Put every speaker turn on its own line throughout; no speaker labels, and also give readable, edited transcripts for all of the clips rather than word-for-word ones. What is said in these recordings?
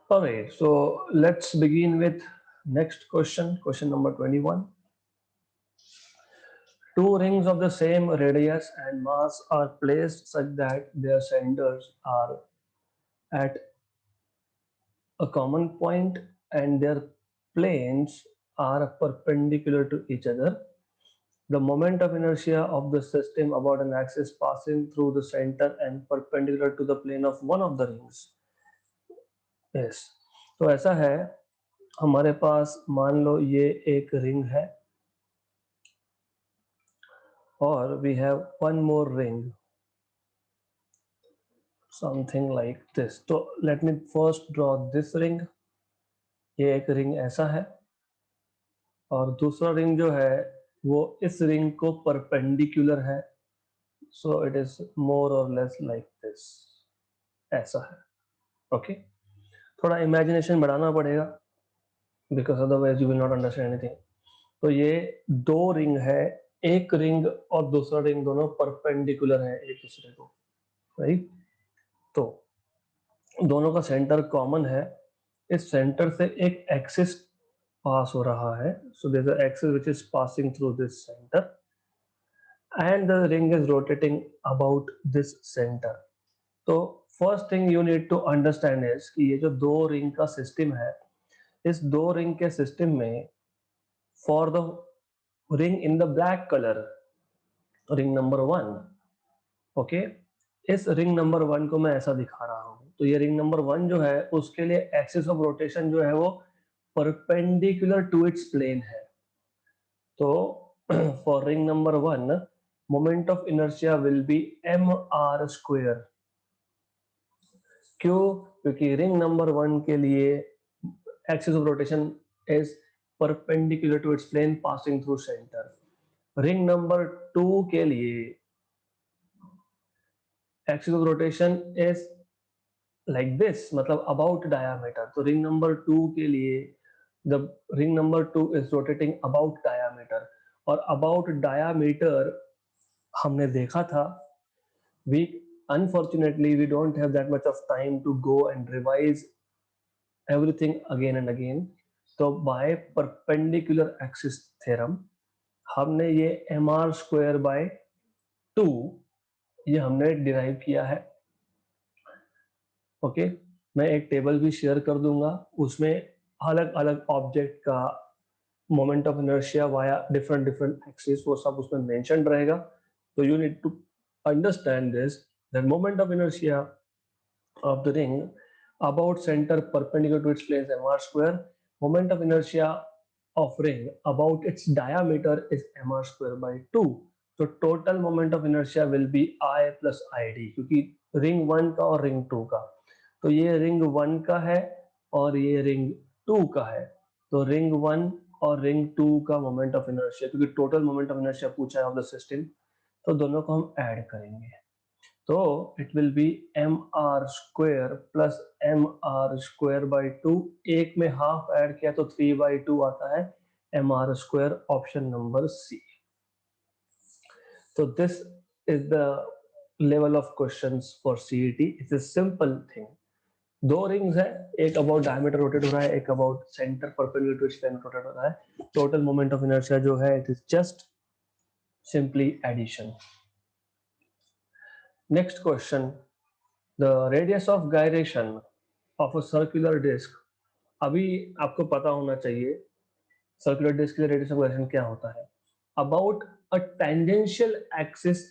Alright, so let's begin with next question, question number 21. Two rings of the same radius and mass are placed such that their centers are at a common point and their planes are perpendicular to each other. The moment of inertia of the system about an axis passing through the center and perpendicular to the plane of one of the rings. Yes. तो ऐसा है, हमारे पास मान लो ये एक ring है और we have one more ring, something like this. तो let me first draw this ring. ये एक रिंग ऐसा है और दूसरा रिंग जो है वो इस रिंग को परपेंडिकुलर है. So it is more or less like this. ऐसा है. ओके, थोड़ा इमेजिनेशन बढ़ाना पड़ेगा because otherwise you will not understand anything. तो ये दो रिंग है, एक रिंग और दूसरा रिंग दोनों परपेंडिकुलर है एक दूसरे को, राइट. तो दोनों का सेंटर कॉमन है. इस सेंटर से एक एक्सिस पास हो रहा है. So there is a axis which is passing through this centre and the ring is rotating about this center. तो first thing you need to understand is कि ये जो दो रिंग का सिस्टम है, इस दो रिंग के सिस्टम में for the ring in the black colour, ring number 1, okay, इस रिंग नंबर 1 को मैं ऐसा दिखा रहा हूं. तो ये रिंग नंबर 1 जो है उसके लिए एक्सिस ऑफ रोटेशन जो है वो परपेंडिकुलर टू इट्स प्लेन है. तो for ring number 1 moment of inertia will be mr square. क्यों? क्योंकि रिंग नंबर 1 के लिए axis of rotation is perpendicular to its plane passing through centre. Ring number 2 के लिए axis of rotation is like this, मतलब about diameter. तो ring number 2 के लिए the ring number 2 is rotating about diameter. और about diameter हमने देखा था, we unfortunately we don't have that much of time to go and revise everything again and again. तो by perpendicular axis theorem हमने ये mr square by 2 ये हमने derive किया है. ओके, मैं एक टेबल भी शेयर कर दूंगा, उसमें अलग अलग ऑब्जेक्ट का moment of inertia via different different axis वो सब उसमें मेंशन रहेगा. तो you need to understand this, that moment of inertia of the ring about center perpendicular to its plane mr square. Moment of inertia of ring about its diameter is mr square by 2. So total moment of inertia will be I plus id, क्योंकि ring 1 का और ring 2 का. तो ये ring 1 का है और ये रिंग 2 का है. तो रिंग 1 और रिंग 2 का मोमेंट ऑफ इनर्शिया, क्योंकि टोटल मोमेंट ऑफ इनर्शिया पूछा है ऑफ द सिस्टम, तो दोनों को हम ऐड करेंगे. तो it will be mr square plus mr square by 2. एक में हाफ ऐड किया तो 3/2 आता है mr square, option number C. तो this is the level of questions for CET. It's a simple thing. दो रिंग्स है, एक अबाउट डायमीटर रोटेट हो रहा है, एक about centre perpendicular to its plane rotate हो रहा है. टोटल मोमेंट ऑफ इनर्शिया जो है it is just simply addition. Next question, the radius of gyration of a circular disc. अभी आपको पता होना चाहिए सर्कुलर डिस्क के लिए रेडियस ऑफ gyration क्या होता है. About a tangential axis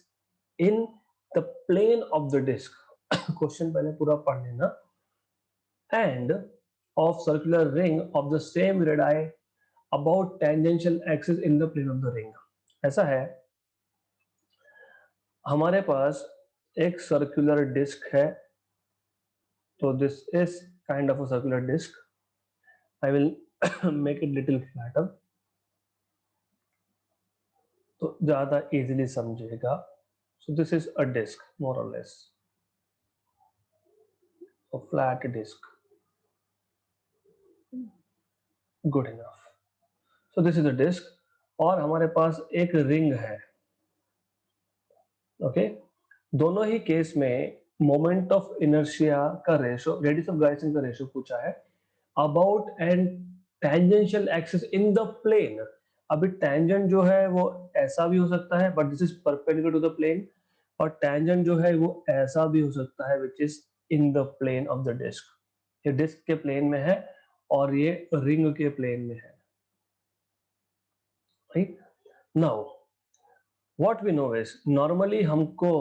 in the plane of the disc. Question पहले पूरा पढ़ लेना. And of circular ring of the same radii about tangential axis in the plane of the ring. ऐसा है, हमारे पास एक सर्कुलर डिस्क है. So this is kind of a circular disc. I will make it little flatter तो ज्यादा easily समझेगा. So this is a disc more or less, a flat disc, good enough. So this is a disc और हमारे पास एक ring है. Okay, दोनों ही case में मोमेंट ऑफ इनर्शिया का रेशो, रेडियस ऑफ गायरेशन का रेशो पूछा है about and tangential axis in the plane. अभी टेंजेंट जो है वो ऐसा भी हो सकता है but this is perpendicular to the plane, और टेंजेंट जो है वो ऐसा भी हो सकता है which is in the plane of the disc. ये डिस्क के प्लेन में है और ये रिंग के प्लेन में है, right. Now what we know is, normally हमको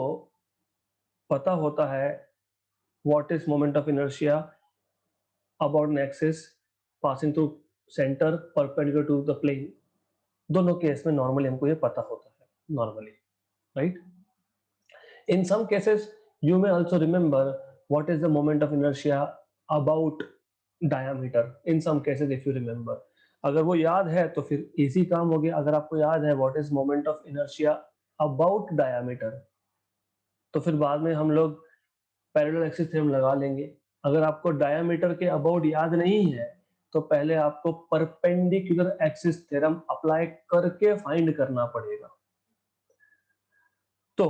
पता होता है what is moment of inertia about an axis passing through center perpendicular to the plane। दोनों केस में नॉर्मली हमको ये पता होता है normally, right. In some cases you may also remember what is the moment of inertia about diameter in some cases if you remember। अगर वो याद है तो फिर इजी काम हो गया। अगर आपको याद है what is moment of inertia about diameter, तो फिर बाद में हम लोग पैरेलल एक्सिस थ्योरम लगा लेंगे। अगर आपको डायमीटर के अबाउट याद नहीं है तो पहले आपको परपेंडिकुलर एक्सिस थ्योरम अप्लाई करके फाइंड करना पड़ेगा। तो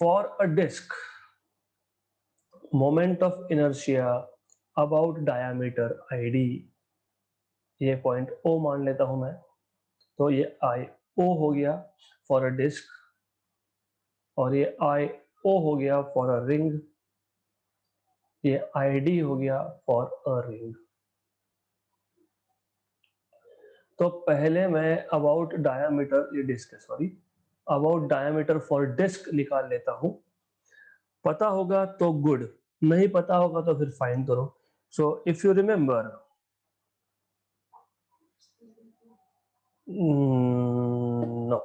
for a disc moment of inertia about diameter ID, ये पॉइंट ओ मान लेता हूं मैं, तो ये आई ओ हो गया फॉर अ डिस्क, और ये आई ओ हो गया फॉर अ रिंग, ये आईडी हो गया फॉर अ रिंग। तो पहले मैं अबाउट डायमीटर, ये डिस्क है sorry, about diameter for disc निकाल लेता हूं। पता होगा तो गुड, नहीं पता होगा तो फिर फाइंड करो। So if you remember, no,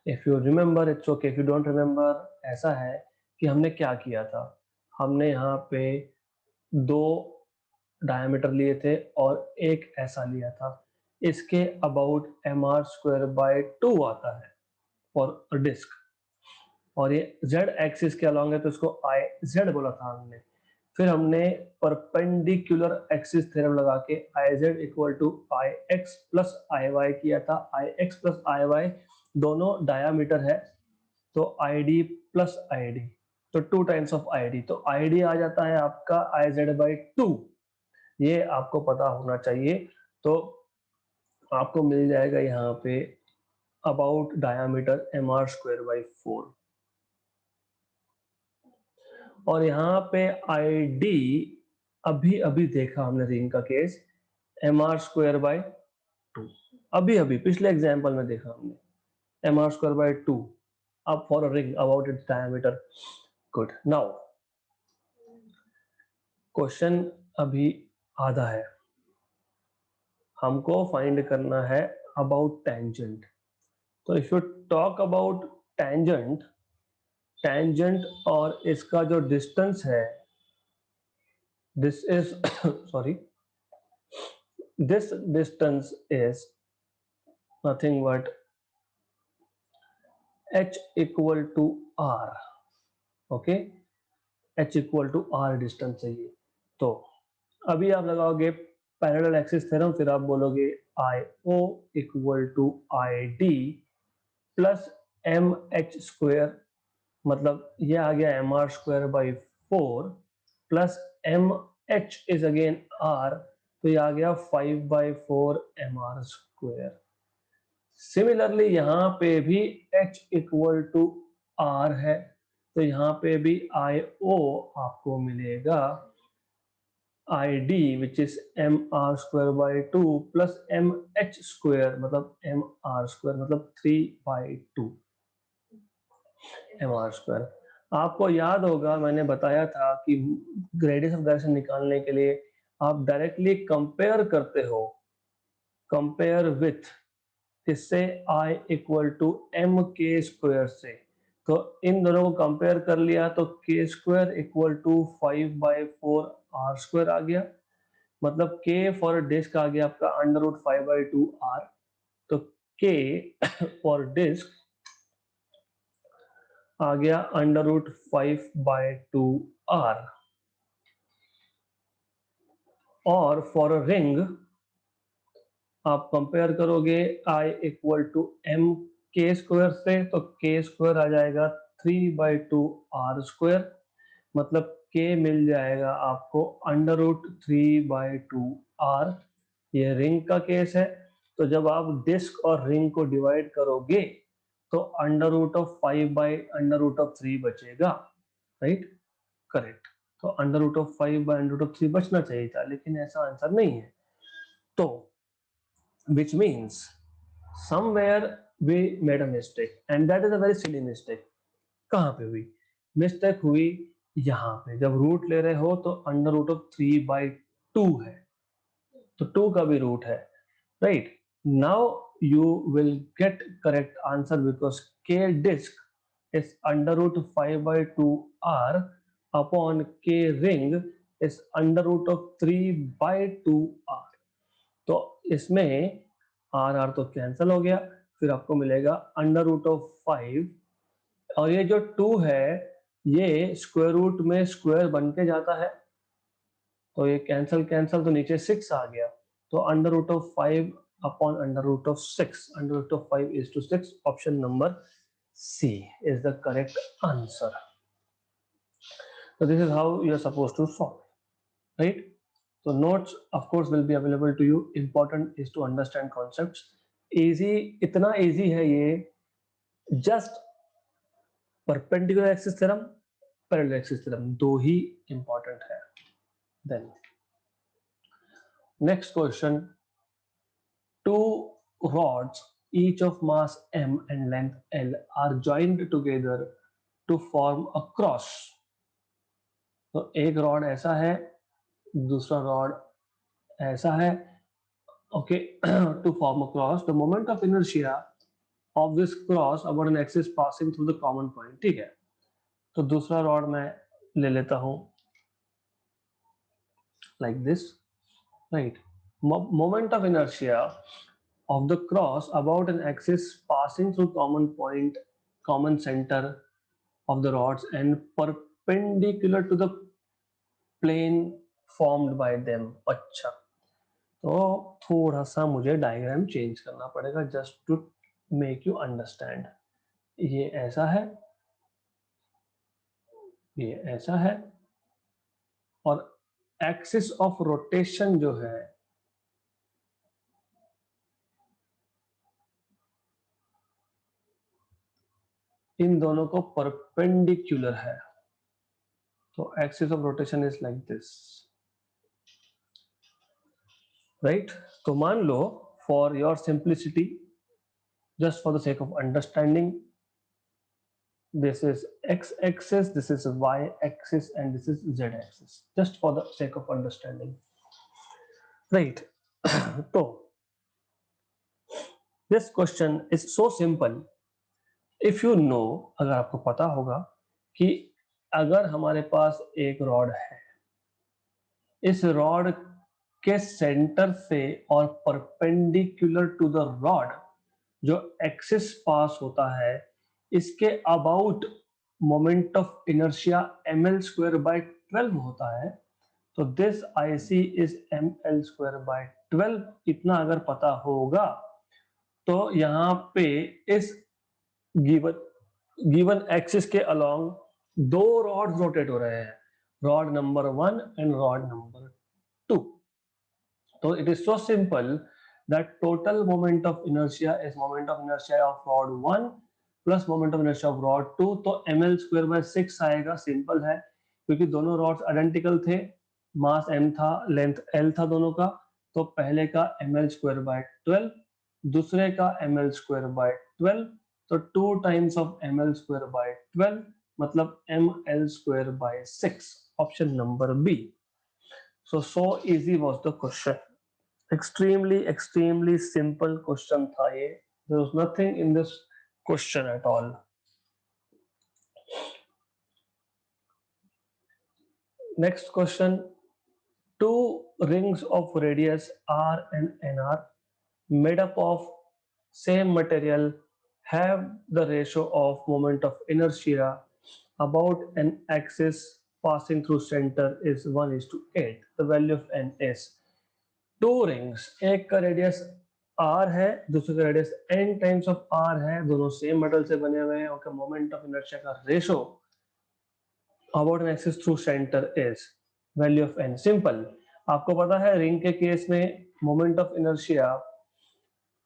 if you remember it's okay, if you don't remember, ऐसा है कि हमने क्या किया था, हमने यहाँ पे दो डायमीटर लिए थे और एक ऐसा लिया था। इसके अबाउट mr² आता है फॉर डिस्क, और ये z एक्सिस के अलॉन्ग है तो इसको आई जेड बोला था हमने। फिर हमने परपेंडिकुलर एक्सिस थ्योरम लगा के I z equal to I x plus I y किया था। I x plus I y दोनों डायामीटर है, तो I D plus I D, तो 2 टाइम्स ऑफ आई डी, तो आई डी आ जाता है आपका आई जेड बाई 2। ये आपको पता होना चाहिए। तो आपको मिल जाएगा यहाँ पे अबाउट डायामीटर mr²/4, और यहाँ पे आई डी अभी अभी देखा हमने रिंग का केस mr²/2, अभी अभी पिछले एग्जाम्पल में देखा हमने mr²/2। अब for a ring about its diameter. Good, now question अभी आधा है, हमको फाइंड करना है अबाउट टेंजेंट। तो if you talk about tangent, tangent और इसका जो डिस्टेंस है, this is sorry, this distance is nothing but h equal to r। Okay, h equal to r distance है ये। तो अभी आप लगाओगे पैरेलल एक्सिस थ्योरम, फिर आप बोलोगे I O equal to I D plus M H square, मतलब ये आ गया mr²/4 plus M H is again r, तो ये आ गया 5/4 mr²। सिमिलरली यहाँ पे भी h इक्वल टू r है, तो यहाँ पे भी आई ओ आपको मिलेगा I D which is mr²/2 plus M H square, मतलब mr² मतलब 3/2 mr²। आपको याद होगा मैंने बताया था कि रेडियस ऑफ गायरेशन निकालने के लिए आप डायरेक्टली कंपेयर करते हो, कंपेयर विथ किससे, i इक्वल टू एम के स्क्वायर से। तो इन दोनों को कंपेयर कर लिया तो k² इक्वल टू 5/4 r² आ गया, मतलब k फॉर डिस्क आ गया आपका √5/2 r। तो k फॉर डिस्क आ गया √5/2 r, और फॉर अ रिंग आप कंपेयर करोगे i इक्वल टू एम के स्क्वायर से, तो k स्क्वायर आ जाएगा 3/2 r², मतलब k मिल जाएगा आपको √3/2r। ये रिंग का केस है, तो जब आप डिस्क और रिंग को डिवाइड करोगे तो √5/√3 बचेगा, राइट? करेक्ट। तो √5/√3 बचना चाहिए था, लेकिन ऐसा आंसर नहीं है। तो which means somewhere we made a mistake and that is a very silly mistake। कहाँ पे हुई मिस्टेक? हुई यहाँ पे, जब रूट ले रहे हो तो √3/2 है, तो 2 का भी रूट है, right? Now you will get correct answer because k disk is √5/2r upon k ring is √3/2r। तो इसमें आर आर तो कैंसिल हो गया, फिर आपको मिलेगा √5, और ये जो 2 है ये स्क्वायर रूट में स्क्वायर बन के जाता है, तो ये कैंसिल कैंसिल, तो नीचे 6 आ गया, तो √5 upon √6, √5 is to 6, option number C is the correct answer। So this is how you are supposed to solve, right? So notes of course will be available to you। Important is to understand concepts। easy, इतना easy है ये, just perpendicular axis theorem, parallel axis theorem, दो ही important है। Then next question, two rods each of mass m and length l are joined together to form a cross। तो एक rod ऐसा है, दूसरा रॉड ऐसा है, okay to form a cross the moment of inertia of this cross about an axis passing through the common point। ठीक है, तो दूसरा रॉड मैं ले लेता हूं like this, right? Moment of inertia of the cross about an axis passing through common point, common center of the rods and perpendicular to the plane formed by them। अच्छा, तो थोड़ा सा मुझे डायग्राम चेंज करना पड़ेगा just to make you understand. ये ऐसा है, ये ऐसा है, और एक्सिस ऑफ रोटेशन जो है इन दोनों को परपेंडिकुलर है, तो axis of rotation is like this, right? तो मान लो for your simplicity, just for the sake of understanding, this is x axis, this is y axis, and this is z axis, just for the sake of understanding, right? तो this question is so simple if you know, अगर आपको पता होगा कि अगर हमारे पास एक rod है, इस रॉड के सेंटर से और परपेंडिकुलर टू द रॉड जो एक्सिस पास होता है, इसके about moment of inertia ml²/12 होता है, तो दिस IC इज ml²/12। इतना अगर पता होगा तो यहाँ पे इस गिवन एक्सिस के अलोंग दो रॉड रोटेट हो रहे हैं, rod number 1 and rod number 2। तो it is so simple that total moment of inertia is moment of inertia of rod 1 plus moment of inertia of rod 2, तो ml²/6 आएगा। Simple है, क्योंकि दोनों रॉड्स आइडेंटिकल थे, मास m था, length l था दोनों का, तो पहले का ml²/12, दूसरे का ml²/12, तो 2 टाइम्स ऑफ ml²/12 मतलब ml²/6, option number B. so easy was the question, extremely simple question था ये, there was nothing in this question at all। next question, two rings of radius r and nr made up of same material have the ratio of moment of inertia about an axis passing through center is 1:8, the value of n is। To rings, एक का radius r है, दूसरे का radius n times of r है, दोनों same metal से बने हुए हैं, उनका मोमेंट ऑफ इनर्शिया का ratio about an axis through centre is value of n। Simple, आपको पता है रिंग के केस में moment of inertia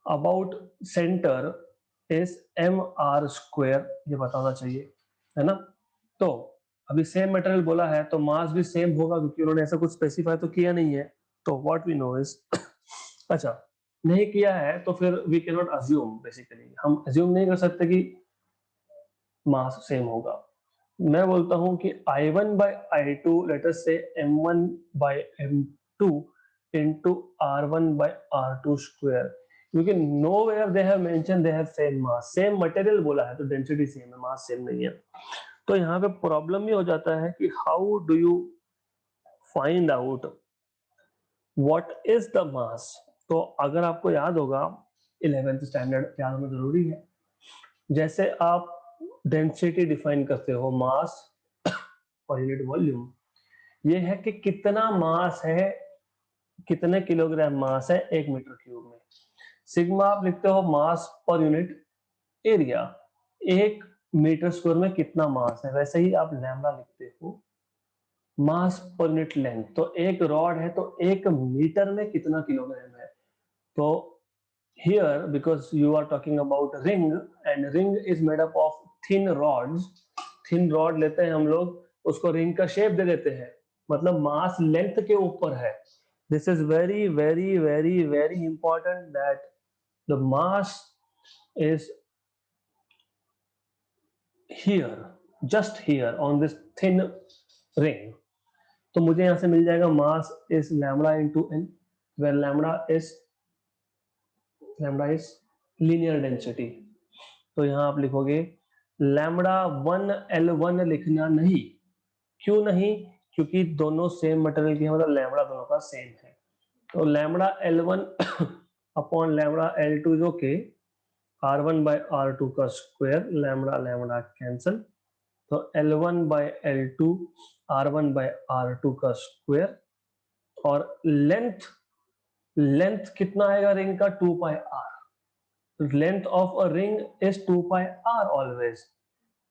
about centre is mr², ये बताना चाहिए, है ना। तो अभी सेम मटेरियल बोला है तो मास भी सेम होगा, क्योंकि उन्होंने ऐसा कुछ स्पेसिफाई तो किया नहीं है। तो व्हाट वी नो इज अच्छा, नहीं किया है तो फिर we can not assume, basically हम अज्यूम नहीं कर सकते कि मास सेम होगा। मैं बोलता हूं कि I1 by I2 let us से M1 by M2 into R1 by R2 square, क्योंकि nowhere they have mentioned they have same mass, same material बोला है तो डेंसिटी सेम है, मास सेम नहीं है। तो यहाँ पे प्रॉब्लम ये हो जाता है कि how do you find out what is the mass. तो अगर आपको याद होगा 11th स्टैंडर्ड याद होना जरूरी है, जैसे आप डेंसिटी डिफाइन करते हो मास पर यूनिट वॉल्यूम, ये है कि कितना मास है, कितने किलोग्राम मास है 1 मीटर क्यूब में। सिग्मा आप लिखते हो मास per unit area, 1 metre square में कितना मास है, वैसे ही आप लैम्डा लिखते हो मास पर यूनिट लेंथ। तो एक रॉड है तो 1 मीटर में कितना किलोग्राम है। तो here, because you are talking about ring and ring is made up of thin rods, thin rod लेते हैं हम लोग, उसको रिंग का शेप दे देते हैं, मतलब मास लेंथ के ऊपर है। This is very very very very important that the mass is here, just here on this thin ring। तो मुझे यहां से मिल जाएगा mass is lambda into n, where lambda is linear density. तो यहां आप लिखोगे लैम्डा 1L1 लिखना नहीं। क्यों नहीं? क्योंकि दोनों सेम मटेरियल की है, मतलब लैम्डा दोनों का सेम है। तो lambda L1 upon lambda L2 जो के R1 by R2 का स्क्वायर, लैम्डा लैम्डा कैंसल, तो L1 by L2 R1 by R2 का स्क्वायर, और लेंथ, लेंथ कितना आएगा रिंग का 2 पाई r, length of a ring is 2 pi r always.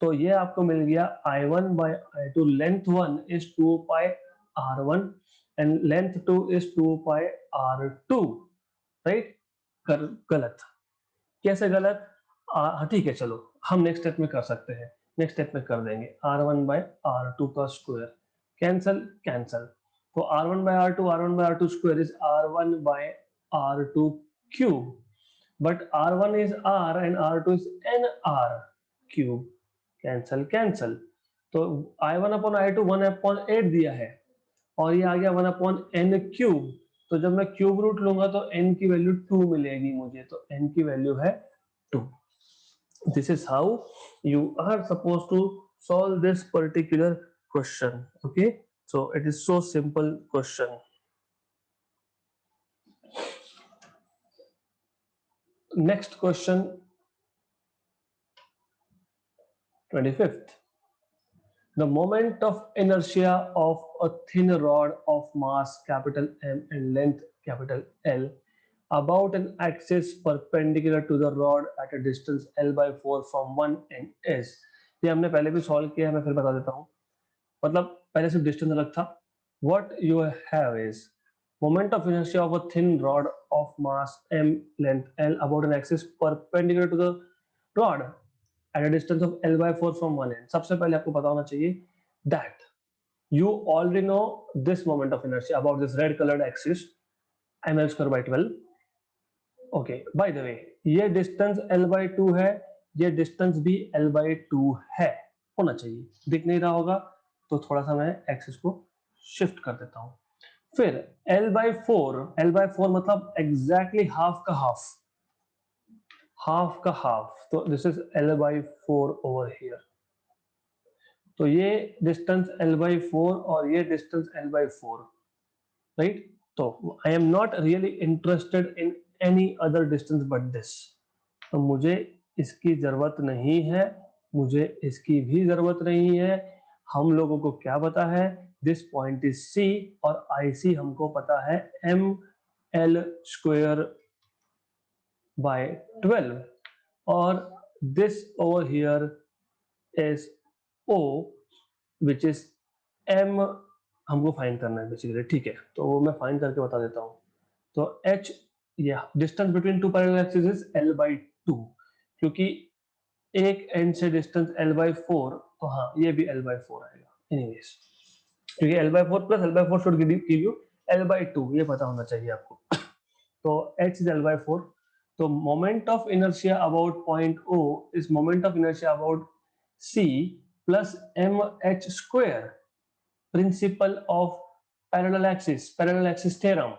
तो ये आपको मिल गया I1 by I2, length 1 is 2 pi R1 and length 2 is 2 pi R2, right. गलत, कैसे गलत? ठीक है, चलो हम नेक्स्ट स्टेप में कर सकते हैं, नेक्स्ट स्टेप में कर देंगे R1 by R2 का स्क्वायर, कैंसल कैंसल, तो R1 by R2 square is R1 by R2 cube, but R1 is R and R2 is NR cube, cancel cancel. तो I1 अपॉन I2 1/8 दिया है, और ये आ गया 1/n क्यूब। तो जब मैं क्यूब रूट लूंगा तो n की वैल्यू 2 मिलेगी मुझे, तो n की वैल्यू है 2। This is how you are supposed to solve this particular question, okay? So it is so simple question. Next question, 25th. The moment of inertia of a thin rod of mass capital M and length capital L about an axis perpendicular to the rod at a distance L/4 from one end is, ये हमने पहले भी solve किया है, मैं फिर बता देता हूँ, मतलब पहले सिर्फ डिस्टेंस अलग था। What you have is moment of inertia of a thin rod of mass M, length L about an axis perpendicular to the rod at a distance of L/4 from one end। सबसे पहले आपको पता होना चाहिए that you already know this moment of inertia about this red colored axis ml²/12। Okay, by the way ये distance L/2 है, ये distance भी L/2 है, होना चाहिए, दिख नहीं रहा होगा तो थोड़ा सा मैं एक्सिस को शिफ्ट कर देता हूं। फिर L/4 मतलब एग्जैक्टली हाफ का हाफ, हाफ का हाफ, तो this is L/4 over here. तो ये डिस्टेंस L/4 और ये डिस्टेंस L/4, राइट। तो I am not really interested in any other distance but this, तो मुझे इसकी जरूरत नहीं है, मुझे इसकी भी जरूरत नहीं है। हम लोगों को क्या पता है, दिस पॉइंट इज C और IC हमको पता है ml²/12, और this over here is O which is m हमको फाइंड करना है बेसिकली, ठीक है, तो वो मैं फाइंड करके बता देता हूँ। तो h या distance between two parallel axis is l/2, क्योंकि एक एंड से डिस्टेंस l/4, तो हाँ ये भी l/4 आएगा एनीवेज, क्योंकि l/4 plus l/4 should give you l/2, ये पता होना चाहिए आपको। तो h is l/4, तो moment of inertia about point O is moment of inertia about c plus mh square, principle of parallel axis theorem.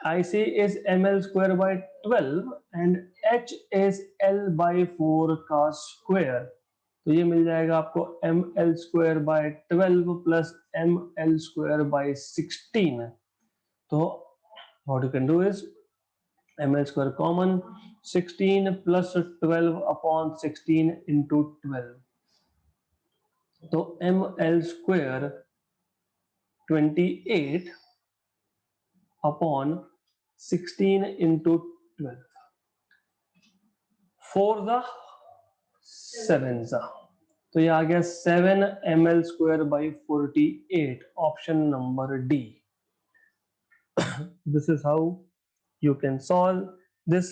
IC is ml square by 12 and h is l/4 का square, तो ये मिल जाएगा आपको ml square by 12 plus ml square by 16। तो what you can do is ml square common, 16 plus 12 upon 16 into 12, तो ml square 28 upon 16 into 12, 4 the 7 सा, तो ये आ गया 7 ml square by 48, option number D. This is how you can solve this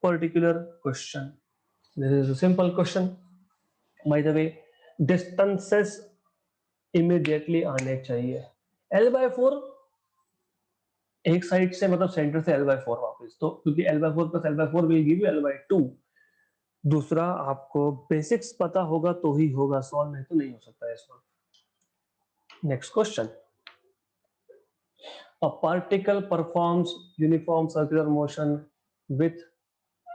particular question. This is a simple question. By the way, distances immediately आने चाहिए। l/4 एक side से मतलब सेंटर से l/4 वापस, तो क्योंकि l/4 plus l/4 will give you l/2। दूसरा आपको बेसिक्स पता होगा तो ही होगा सॉल्व, नहीं तो नहीं हो सकता है solve. Next question, a particle performs uniform circular motion with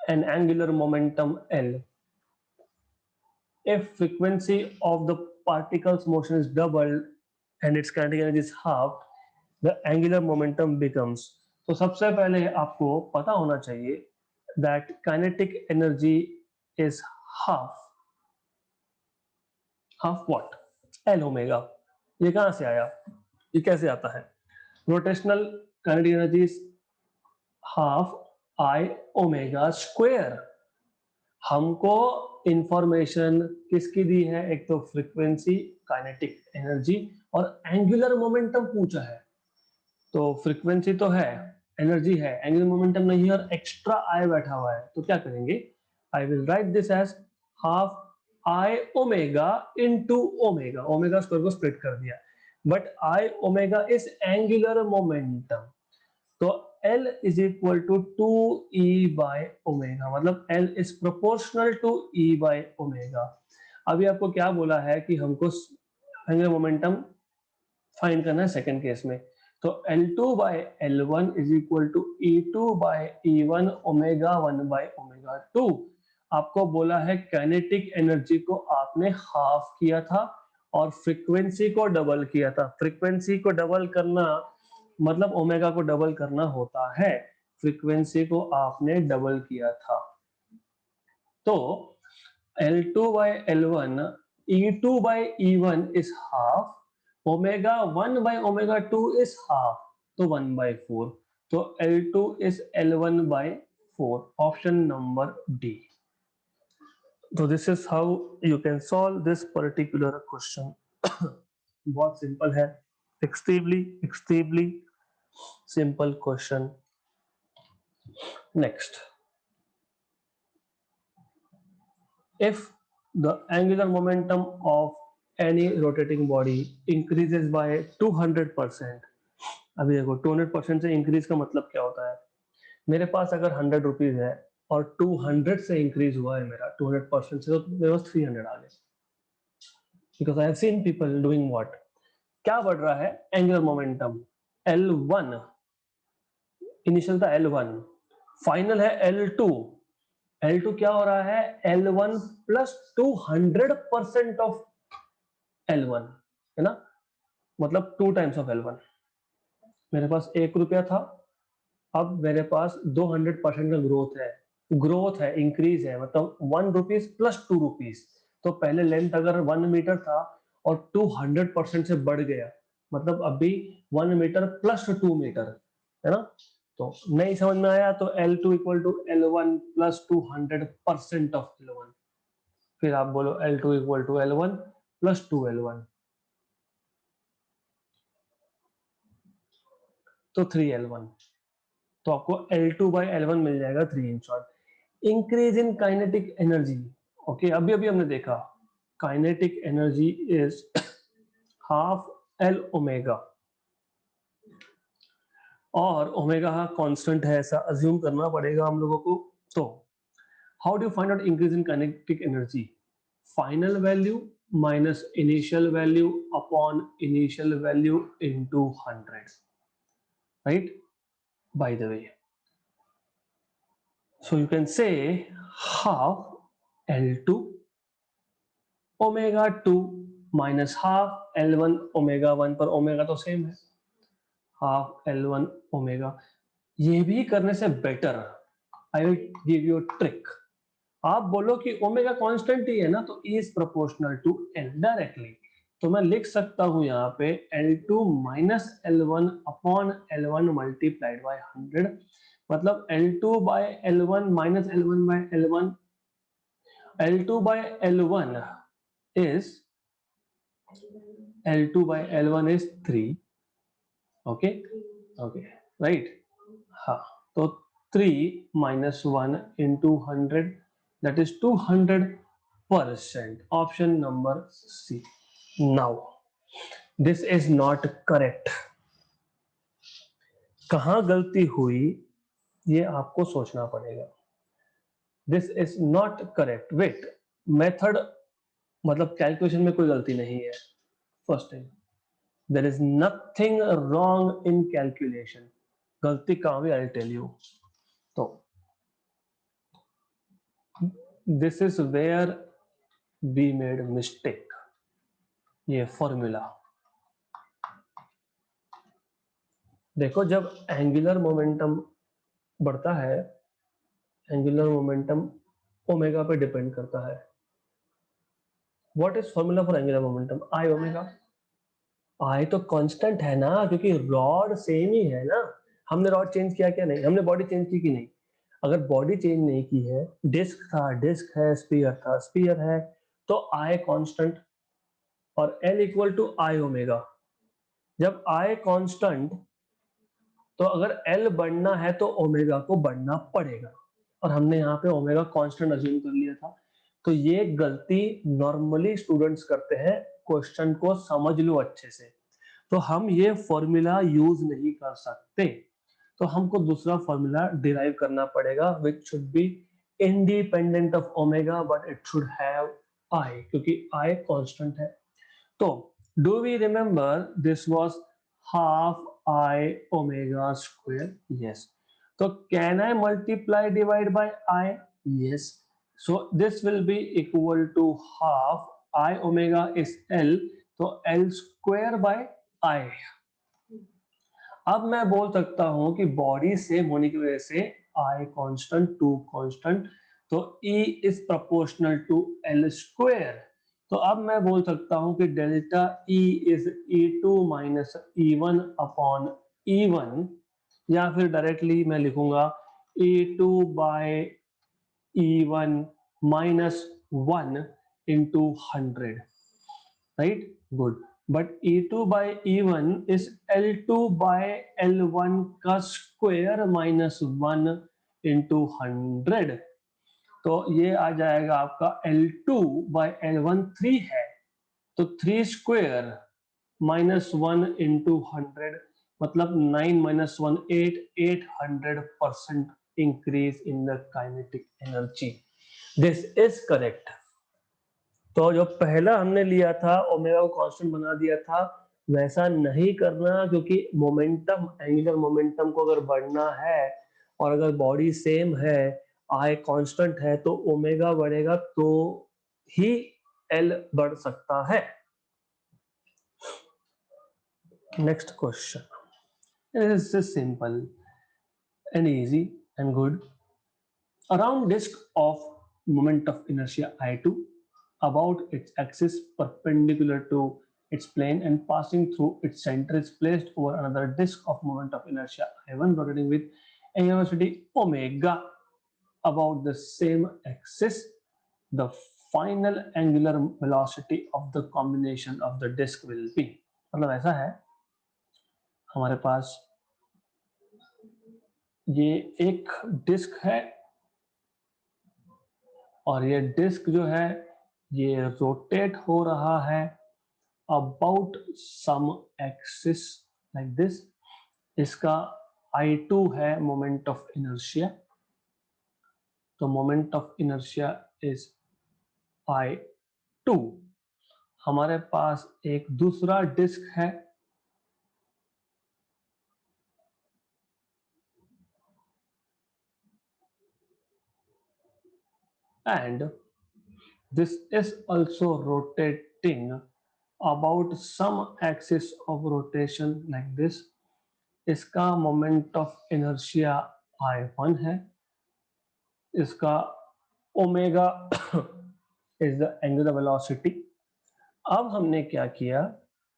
an angular momentum L. If frequency of the particle's motion is doubled and its kinetic energy is halved, the angular momentum becomes। तो सबसे पहले आपको पता होना चाहिए that kinetic energy is half what? L omega. ये कहां से आया, ये कैसे आता है? Rotational kinetic energy is half I omega square. हमको इंफॉर्मेशन किसकी दी है, एक तो फ्रीक्वेंसी, काइनेटिक एनर्जी और एंगुलर मोमेंटम पूछा है। तो फ्रीक्वेंसी तो है, एनर्जी है, एंगुलर मोमेंटम नहीं है और एक्स्ट्रा आई बैठा हुआ है, तो क्या करेंगे, I will write this as half I omega into omega, omega square को स्प्लिट कर दिया, but I omega is angular momentum, तो L is equal to 2E by omega, मतलब L is proportional to E by omega. अभी आपको क्या बोला है कि हमको एंगुलर मोमेंटम फाइंड करना है सेकंड केस में, तो L2 by L1 is equal to E2 by E1 omega 1 by omega 2। आपको बोला है काइनेटिक एनर्जी को आपने हाफ किया था और फ्रीक्वेंसी को डबल किया था। फ्रीक्वेंसी को डबल करना मतलब ओमेगा को डबल करना होता है, फ्रीक्वेंसी को आपने डबल किया था, तो L2 by L1 E2 by E1 is half, omega 1 by omega 2 is half, तो 1 by 4, तो L2 is L1 by 4, option number D। So this is how you can solve this particular question। बहुत simple है, extremely simple question। Next, if the angular momentum of any rotating body increases by 200%, अभी देखो 200% से increase का मतलब क्या होता है, मेरे पास अगर 100 रुपीज है और 200 से इंक्रीज हुआ है मेरा 200% से, तो मेरे पास 300 आ गए, because I have seen people doing what, क्या बढ़ रहा है, एंगुलर मोमेंटम L1, इनिशियल था L1, फाइनल है L2, L2 क्या हो रहा है, L1 प्लस 200% ऑफ L1, है ना, मतलब 2 टाइम्स ऑफ L1। मेरे पास 1 रुपया था, अब मेरे पास 200% का ग्रोथ है, इंक्रीज है, मतलब 1 रुपीज प्लस 2 रुपीज, तो पहले लेंथ अगर 1 मीटर था और 200% से बढ़ गया, मतलब अभी 1 मीटर प्लस 2 मीटर, है ना, तो नहीं समझ में आया तो L2 equal to L1 plus 200% of L1, फिर आप बोलो L2 equal to L1 plus 2L1, तो 3L1, तो आपको L2/L1 मिल जाएगा 3 in short. Increase in kinetic energy, okay, अभी हमने देखा kinetic energy is half L omega, और ओमेगा कांस्टेंट है ऐसा अज्यूम करना पड़ेगा हम लोगों को। तो how do you find out increase in kinetic energy? Final value minus initial value upon initial value into 100, right? By the way, so you can say half L2 omega 2 minus half L1 omega 1, पर omega तो same है, half L1 omega. ये भी करने से better I will give you trick. आप बोलो कि ओमेगा कांस्टेंट ही है ना, तो E is proportional to L directly, तो मैं लिख सकता हूं यहाँ पे L2 minus L1 upon L1 multiplied by 100, मतलब L2/L1 minus L1/L1, L2/L1 is L2/L1 is 3, okay okay, right? हाँ, तो 3 minus 1 into 100, that is 200%. Option number C. Now, this is not correct. कहाँ गलती हुई ये आपको सोचना पड़ेगा। This is not correct. Wait, method मतलब कैलकुलेशन में कोई गलती नहीं है। First thing, there is nothing wrong in calculation. गलती कहाँ हुई, I'll tell you. तो this is where we made mistake. ये फॉर्मूला देखो, जब एंगुलर मोमेंटम बढ़ता है, एंगुलर मोमेंटम ओमेगा पे डिपेंड करता है। What is formula for angular momentum? I omega. I तो कांस्टेंट है ना, क्योंकि रॉड सेम ही है ना। हमने रॉड चेंज किया क्या? नहीं। हमने बॉडी चेंज की कि नहीं? अगर बॉडी चेंज नहीं की है, डिस्क था डिस्क है, स्फीयर था स्फीयर है, तो आई कांस्टेंट और L equal to I omega. जब आई कांस्टेंट, तो अगर L बढ़ना है तो ओमेगा को बढ़ना पड़ेगा, और हमने यहाँ पे ओमेगा कांस्टेंट अज्यूम कर लिया था। तो ये गलती नॉर्मली स्टूडेंट्स करते हैं, क्वेश्चन को समझ लो अच्छे से। तो हम ये फॉर्मूला यूज नहीं कर सकते, तो हमको दूसरा फॉर्मूला डिराइव करना पड़ेगा, which should be independent of omega, but it should have I, क्योंकि आई कांस्टेंट है। तो do we remember this was half I omega square? Yes. So can I multiply divide by I? Yes. So this will be equal to half I omega is L, तो L square by I। अब मैं बोल सकता हूं कि body same होने की वजह से I कांस्टेंट, 2 कांस्टेंट, तो E is proportional to L square. तो अब मैं बोल सकता हूं कि delta E is E2 minus E1 upon E1, या फिर डायरेक्टली मैं लिखूंगा E2 by E1 minus 1 into 100, right? Good. But E2 by E1 is L2 by L1 का स्क्वायर माइनस 1 इंटू 100, तो ये आ जाएगा आपका L2 by L1 3 है, तो 3 स्क्वायर माइनस 1 इंटू 100, मतलब 9 minus 1 8, 800% increase in the kinetic energy. This is correct. तो जो पहला हमने लिया था, ओमेगा को कांस्टेंट बना दिया था, वैसा नहीं करना, क्योंकि मोमेंटम, एंगुलर मोमेंटम को अगर बढ़ना है और अगर बॉडी सेम है, आई कांस्टेंट है, तो ओमेगा बढ़ेगा तो ही एल बढ़ सकता है। Next question is simple and easy and good. Around disc of moment of inertia I2 about its axis perpendicular to its plane and passing through its center is placed over another disk of moment of inertia I1 rotating with angular velocity omega about the same axis. The final angular velocity of the combination of the disk will be, मतलब ऐसा है, हमारे पास ये एक disc है और ये disc जो है ये रोटेट हो रहा है about some axis like this. इसका I2 है मोमेंट ऑफ इनर्शिया, तो moment of inertia is I2। हमारे पास एक दूसरा डिस्क है and this is also rotating about some axis of rotation like this। इसका मोमेंट ऑफ इनर्शिया I1 है, इसका omega is the angular velocity. अब हमने क्या किया,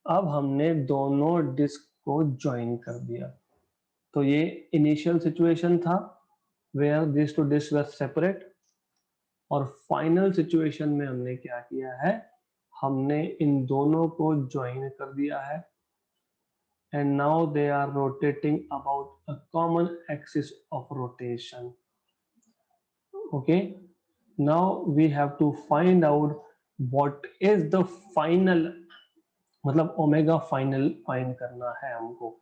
अब हमने दोनों डिस्क को ज्वाइन कर दिया। तो ये इनिशियल सिचुएशन था where this two disc were separate, और फाइनल सिचुएशन में हमने क्या किया है, हमने इन दोनों को ज्वाइन कर दिया है and now they are rotating about a common axis of rotation। Okay, now we have to find out what is the final, मतलब ओमेगा फाइनल फाइंड करना है हमको।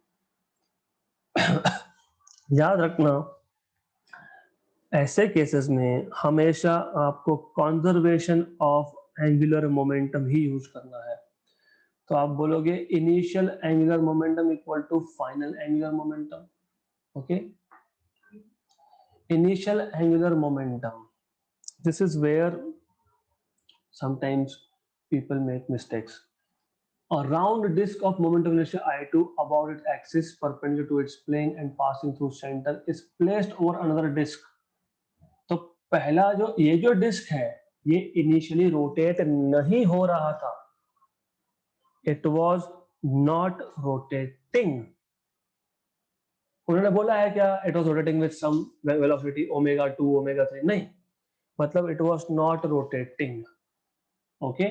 याद रखना ऐसे केसेस में हमेशा आपको कंजर्वेशन ऑफ एंगुलर मोमेंटम ही यूज करना है। तो आप बोलोगे initial angular momentum equal to final angular momentum. Okay, initial angular momentum, this is where sometimes people make mistakes। A round disk of moment of inertia I2 about its axis perpendicular to its plane and passing through center is placed over another disk। तो पहला जो जो disc है ये initially rotate नहीं हो रहा था, इट वाज नॉट रोटेटिंग। उन्होंने बोला है क्या it was rotating with some velocity omega 2 omega 3, नहीं, मतलब it was not rotating. Okay,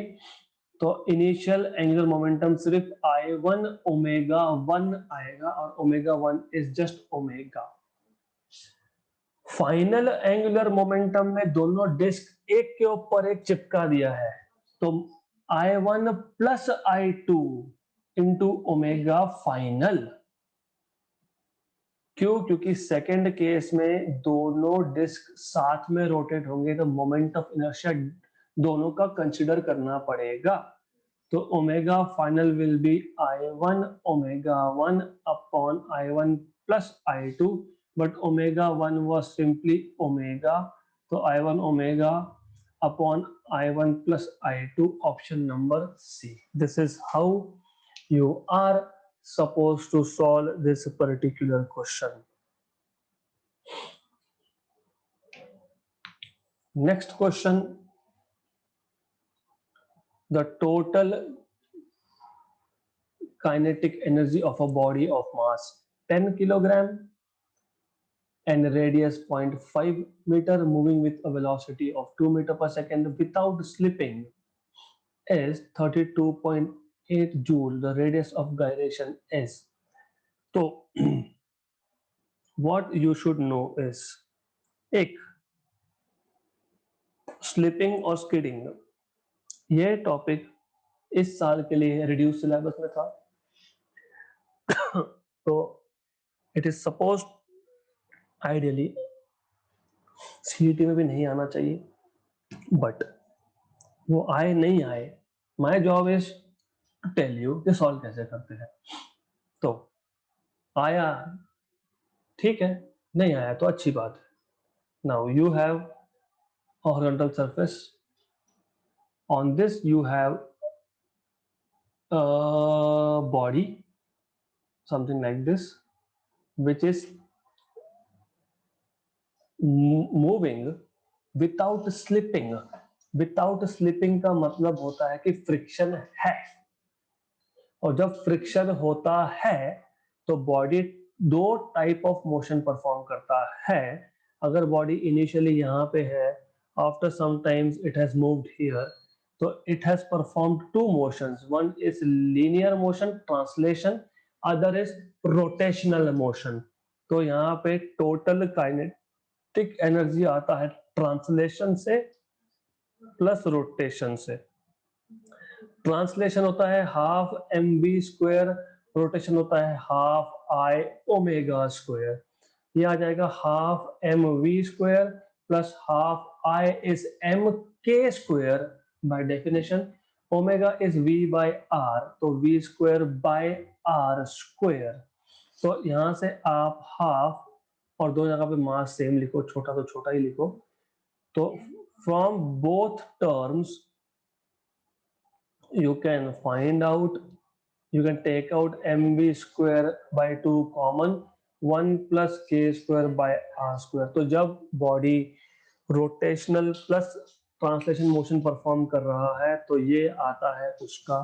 तो इनिशियल एंगुलर मोमेंटम सिर्फ I1 ओमेगा 1 आएगा और omega 1 is just omega. Final angular momentum में दोनों डिस्क एक के ऊपर एक चिपका दिया है, तो I1 plus I2 into omega final. क्यों? क्योंकि सेकेंड केस में दोनों डिस्क साथ में रोटेट होंगे तो मोमेंट ऑफ इनर्शिया दोनों का कंसीडर करना पड़ेगा। तो omega final will be I1 omega 1 upon I1 plus I2, but omega 1 was simply omega, तो I1 omega upon I1 plus I2, option number C। This is how you are supposed to solve this particular question। Next question, the total kinetic energy of a body of mass 10 kilogram and radius 0.5 meter moving with a velocity of 2 meter per second without slipping is 32.8 joule। The radius of gyration is, तो what you should know is, एक slipping और skidding, ये topic इस साल के लिए reduce syllabus में था। तो it is suppose ideally CET में भी नहीं आना चाहिए, बट वो आए नहीं आए, my job is to tell you कि सॉल्व कैसे करते हैं। तो आया ठीक है, नहीं आया तो अच्छी बात है। Now you have horizontal surface, on this you have a body something like this which is moving without slipping। Without slipping का मतलब होता है कि फ्रिक्शन है, और जब फ्रिक्शन होता है तो बॉडी दो टाइप ऑफ मोशन परफॉर्म करता है। अगर बॉडी इनिशियली यहाँ पे है, after some times it has moved here, तो it has performed two motions, one is linear motion translation, other is rotational motion. तो यहाँ पे टोटल काइनेटिक एनर्जी आता है ट्रांसलेशन से प्लस रोटेशन से। ट्रांसलेशन होता है हाफ mv स्क्वायर, रोटेशन होता है हाफ I ओमेगा स्क्वायर। ये आ जाएगा half mv square plus half I is mk square. By definition omega is v by r, तो v square by r square. तो यहाँ से आप हाफ और दो जगह पे मास सेम लिखो, छोटा तो छोटा ही लिखो। तो from both terms you can find out, you can take out mv square by 2 common, 1 plus k square by r square। तो जब body rotational plus translation motion perform कर रहा है तो ये आता है उसका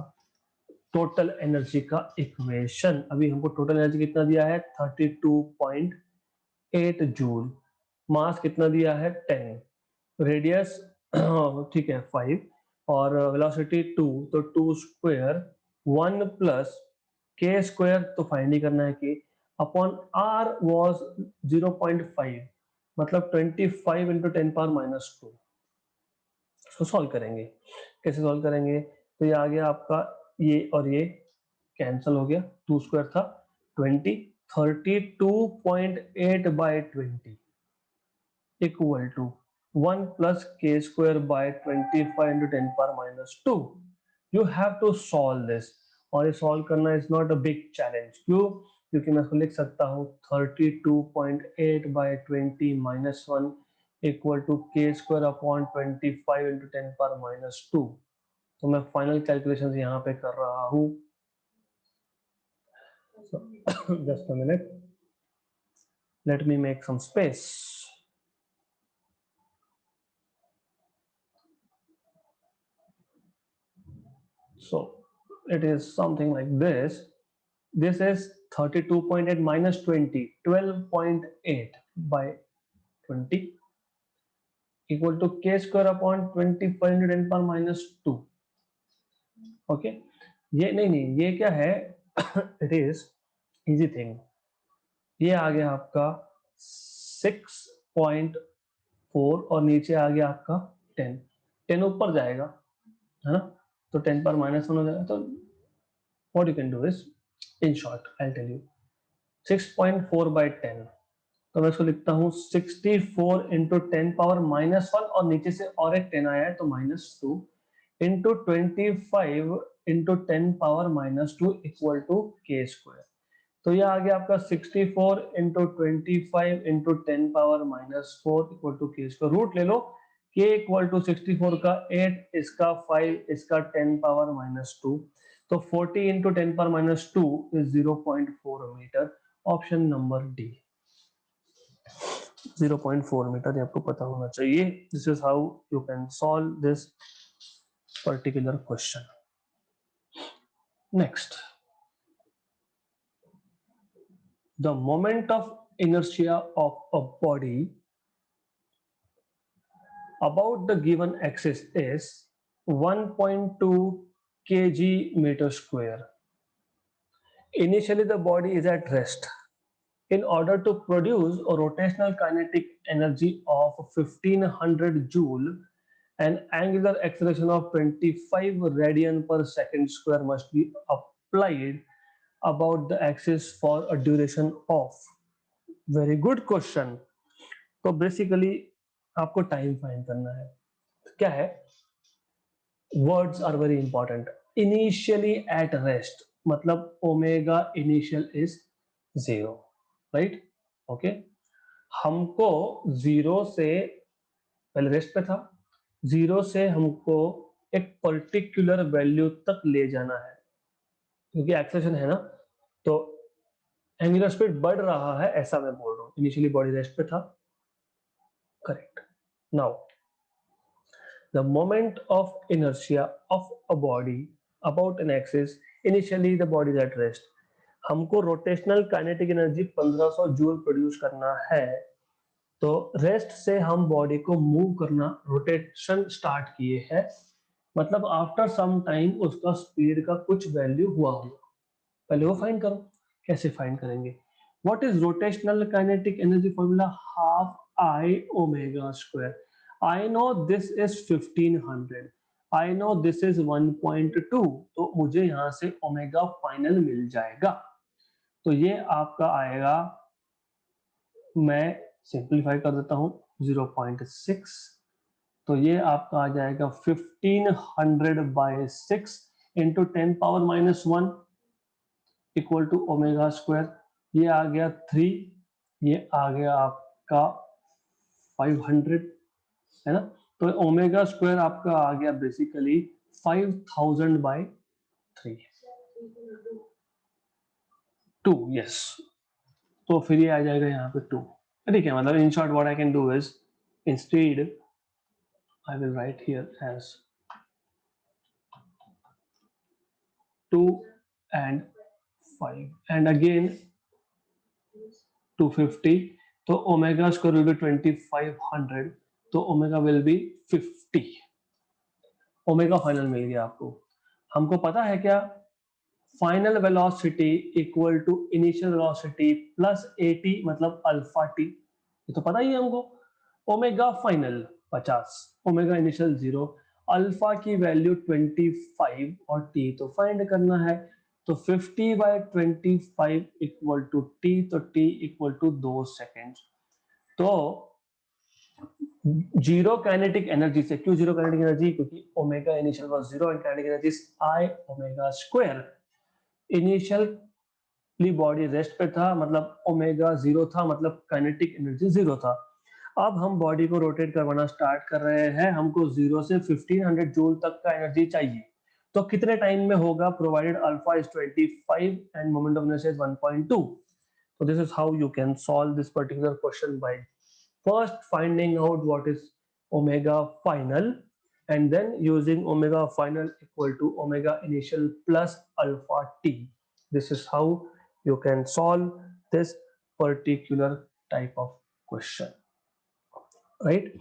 टोटल एनर्जी का इक्वेशन। अभी हमको टोटल एनर्जी कितना दिया है 32.8 जूल, मास कितना दिया है 10, रेडियस ठीक है 5 और वेलोसिटी 2, तो 2 स्क्वायर 1 प्लस के स्क्वायर, तो फाइंड ही करना है कि अपॉन आर वाज 0.5, मतलब 25 इंटू 10 पावर माइनस 2। इसको सॉल्व करेंगे, कैसे सॉल्व करेंगे? तो ये आ गया आपका, ये और ये कैंसिल हो गया, 2 स्क्वायर था 20, 32.8 by 20 equal to 1 plus k square by 25 into 10 power minus 2। You have to solve this, और ये solve करना is not a big challenge। क्यों? क्योंकि मैं इसको लिख सकता हूँ 32.8 by 20 minus 1 equal to k square upon 25 into 10 power minus 2। तो मैं फाइनल कैलकुलेशन यहाँ पे कर रहा हूँ। Just a minute, let me make some space। So it is something like this. This is 32.8 minus 20, 12.8 by 20 equal to k square upon 25 into 10 power minus 2। Okay, ये नहीं, ये क्या है इट इज इजी थिंग। ये आ गया आपका 6.4 और नीचे आ गया आपका 10, 10 ऊपर जाएगा है ना, तो 10 पर -1 हो जाएगा। तो what you can do is, in short I will tell you, 6.4 by 10, तो मैं इसको लिखता हूँ 64 इंटू 10 पावर -1 और नीचे से और एक 10 आया है तो -2 into 25 into 10 power -2 equal to k square. तो ये आ गया आपका 64 into 25 into 10 power -4 equal to k square. Root ले लो, k इक्वल टू 64 का 8, इसका 5, इसका 10 पावर -2, तो 40 into 10 power -2 is 0.4 metre. Option number D, 0.4 metre, ये आपको पता होना चाहिए। This is how you can solve this particular question. Next, the moment of inertia of a body about the given axis is 1.2 kg meter square. Initially the body is at rest. In order to produce a rotational kinetic energy of 1500 joule, an angular acceleration of 25 radian per second square must be applied about the axis for a duration of, very good question। तो basically आपको time find करना है। क्या है, words are very important. Initially at rest, मतलब omega initial is 0, right? Okay, हमको 0 से, पहले रेस्ट पे था, 0 से हमको एक पर्टिकुलर वैल्यू तक ले जाना है, क्योंकि एक्सेलेरेशन है ना, तो एंगुलर स्पीड बढ़ रहा है, ऐसा मैं बोल रहा हूँ। इनिशियली बॉडी रेस्ट पे था, correct. Now the moment of inertia of a body about an axis, initially the body is at rest। हमको rotational kinetic energy 1500 joule produce करना है, तो रेस्ट से हम बॉडी को मूव करना, रोटेशन स्टार्ट किए हैं, मतलब आफ्टर सम टाइम उसका स्पीड का कुछ वैल्यू हुआ होगा। पहले वो फाइंड करो। कैसे फाइंड करेंगे? What is rotational kinetic energy formula? Half I omega square. I know this is 1500. I know this is 1.2. तो मुझे यहाँ से ओमेगा फाइनल मिल जाएगा. तो ये आपका आएगा, मैं सिंप्लीफाई कर देता हूँ, 0.6. तो ये आपका आ जाएगा 1500/6 into 10⁻⁻1 equal to omega square. ये आ गया 3, ये आ गया आपका 500, है ना. तो ओमेगा स्क्वायर आपका आ गया बेसिकली 5000/3. 2, यस. तो फिर ये आ जाएगा यहाँ पे 2. ठीक है, मतलब in short what I can do is instead I will write here as 2 and 5 and again 250. तो omega square will be 2500. तो omega will be 50. Omega final मिल गया आपको. हमको पता है क्या, final velocity equal to initial velocity plus AT मतलब अल्फा टी. ये तो पता ही है हमको. Omega final 50, omega initial 0, alpha की वैल्यू 25 और टी तो फाइंड करना है. तो 50/25 इक्वल टू टी. तो टी इक्वल टू 2 सेकेंड. तो जीरो काइनेटिक एनर्जी से, क्यों जीरो काइनेटिक एनर्जी? क्योंकि omega initial was 0 and kinetic energy is I omega square. Initially body rest पे था, मतलब ओमेगा 0 था, मतलब काइनेटिक एनर्जी 0 था. अब हम बॉडी को रोटेट करवाना स्टार्ट कर रहे हैं. हमको 0 से 1500 जूल तक का एनर्जी चाहिए. तो कितने टाइम में होगा? Provided alpha is 25 end moment of inertia is 1.2. So this is how you can solve this particular question by first finding out what is omega final and then using omega final equal to omega initial plus alpha t. This is how you can solve this particular type of question. Right?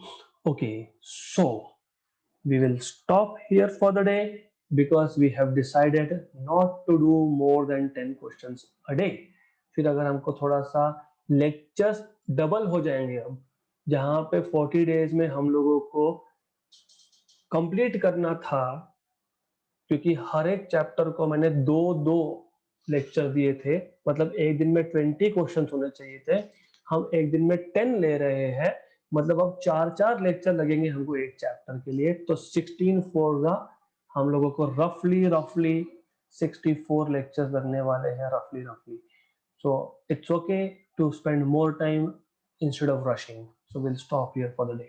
Okay, so we will stop here for the day because we have decided not to do more than 10 questions a day. फिर अगर हमको थोड़ा सा lectures double हो जाएंगे, अब जहां पे 40 डेज में हम लोगों को कंप्लीट करना था, क्योंकि हर एक चैप्टर को मैंने 2-2 लेक्चर दिए थे, मतलब एक दिन में 20 क्वेश्चन होने चाहिए थे. हम एक दिन में 10 ले रहे हैं, मतलब अब 4-4 लेक्चर लगेंगे हमको एक चैप्टर के लिए. तो 16/4 का हम लोगों को रफली 64 लेक्चर्स लगने वाले हैं, रफली. So it's okay to spend more time instead of rushing. So we'll stop here for the day.